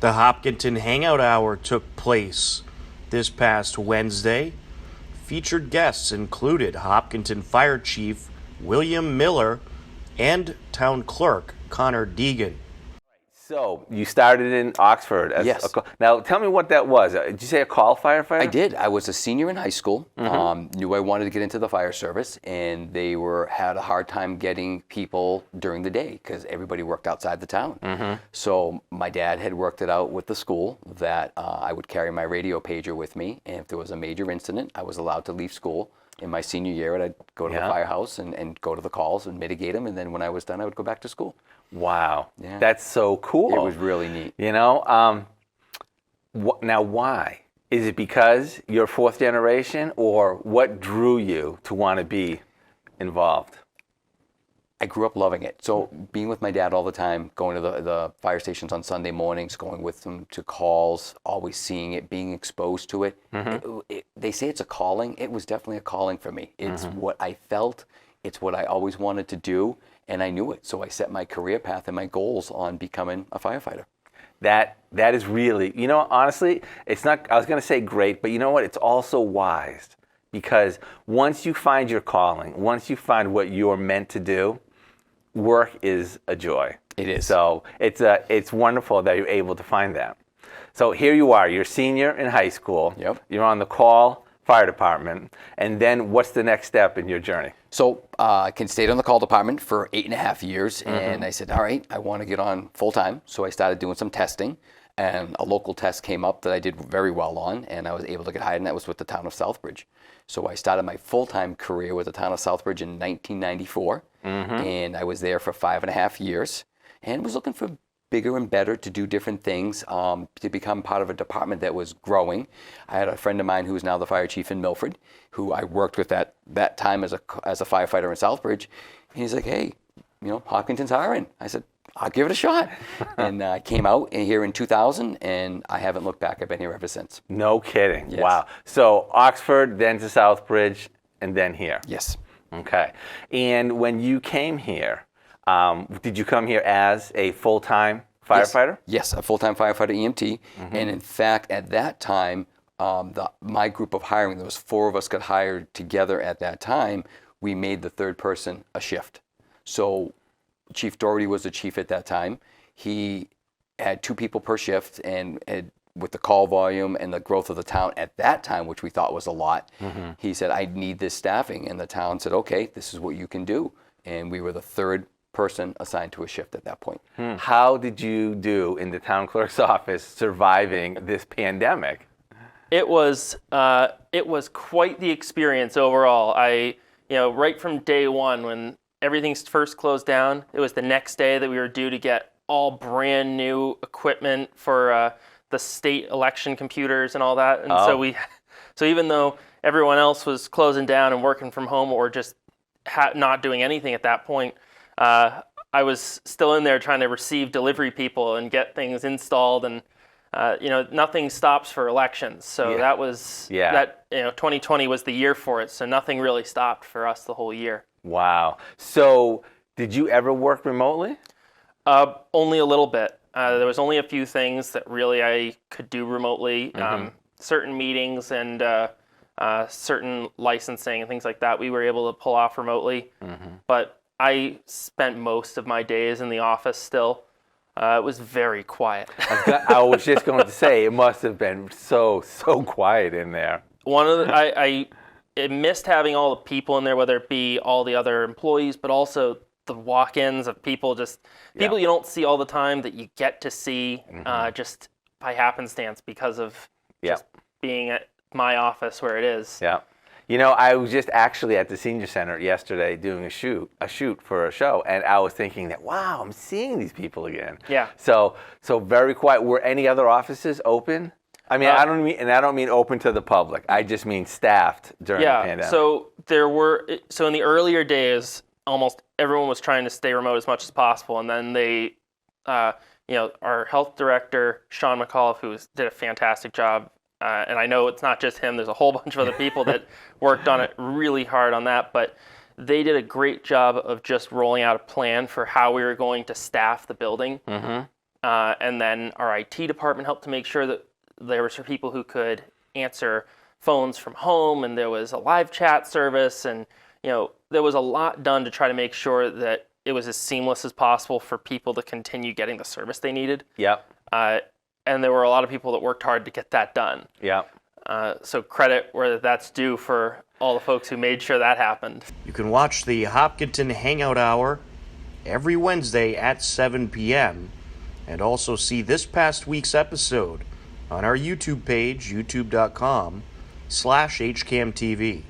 The Hopkinton Hangout Hour took place this past Wednesday. Featured guests included Hopkinton Fire Chief William Miller and Town Clerk Connor Degan. So, you started in Oxford. Yes. Now, tell me what that was. Did you say a call firefighter? I did. I was a senior in high school. Knew I wanted to get into the fire service, and they had a hard time getting people during the day because everybody worked outside the town. So my dad had worked it out with the school that I would carry my radio pager with me, and if there was a major incident, I was allowed to leave school in my senior year, and I'd go to the firehouse and go to the calls and mitigate them, and then when I was done, I would go back to school. Wow. Yeah. That's so cool. It was really neat. You know, now why? Is it because you're fourth generation, or what drew you to want to be involved? I grew up loving it. So being with my dad all the time, going to the fire stations on Sunday mornings, going with them to calls, always seeing it, being exposed to it. They say it's a calling. It was definitely a calling for me. It's what I felt. It's what I always wanted to do, and I knew it. So I set my career path and my goals on becoming a firefighter. That is really, you know, honestly, it's not, I was going to say great, but you know what? It's also wise, because once you find your calling, once you find what you're meant to do, work is a joy. It is. So it's wonderful that you're able to find that. So here you are, you're a senior in high school. Yep. You're on the call fire department, and then what's the next step in your journey? So I stayed on the call department for 8.5 years, and I said, all right, I want to get on full time. So I started doing some testing, and a local test came up that I did very well on, and I was able to get hired, and that was with the town of Southbridge. So I started my full-time career with the town of Southbridge in 1994, and I was there for 5.5 years, and was looking for bigger and better to do different things, to become part of a department that was growing. I had a friend of mine who is now the fire chief in Milford, who I worked with at that time as a firefighter in Southbridge. And he's like, hey, you know, Hopkinton's hiring. I said, I'll give it a shot. And I came out here in 2000, and I haven't looked back. I've been here ever since. No kidding. Yes. Wow. So Oxford, then to Southbridge, and then here. Yes. Okay. And when you came here, did you come here as a full-time firefighter? Yes, a full-time firefighter EMT. And in fact, at that time, my group of hiring, there was 4 of us got hired together at that time. We made the third person a shift. So Chief Doherty was the chief at that time. He had 2 people per shift, and with the call volume and the growth of the town at that time, which we thought was a lot, he said, I need this staffing. And the town said, okay, this is what you can do. And we were the third person assigned to a shift at that point. How did you do in the town clerk's office surviving this pandemic? It was quite the experience overall. Right from day one, when everything first closed down, it was the next day that we were due to get all brand new equipment for the state election computers and all that. And so even though everyone else was closing down and working from home or just not doing anything at that point, I was still in there trying to receive delivery people and get things installed, and nothing stops for elections. So that was 2020 was the year for it. So nothing really stopped for us the whole year. Wow. So did you ever work remotely? Only a little bit. There was only a few things that really I could do remotely. Certain meetings and certain licensing and things like that we were able to pull off remotely. But I spent most of my days in the office still. It was very quiet. I was just going to say, it must have been so quiet in there. I missed having all the people in there, whether it be all the other employees, but also the walk-ins of people you don't see all the time that you get to see just by happenstance because of just being at my office where it is. Yeah. You know, I was just actually at the senior center yesterday doing a shoot for a show, and I was thinking that, wow, I'm seeing these people again. Yeah. So very quiet. Were any other offices open? I mean, I don't mean open to the public. I just mean staffed during the pandemic. So in the earlier days, almost everyone was trying to stay remote as much as possible, and then they, our health director Sean McAuliffe, who did a fantastic job. And I know it's not just him. There's a whole bunch of other people that worked on it really hard on that. But they did a great job of just rolling out a plan for how we were going to staff the building. And then our IT department helped to make sure that there were people who could answer phones from home, and there was a live chat service, and there was a lot done to try to make sure that it was as seamless as possible for people to continue getting the service they needed. Yep. And there were a lot of people that worked hard to get that done. Yep. So credit where that's due for all the folks who made sure that happened. You can watch the Hopkinton Hangout Hour every Wednesday at 7 p.m. and also see this past week's episode on our YouTube page, youtube.com/HCamTV.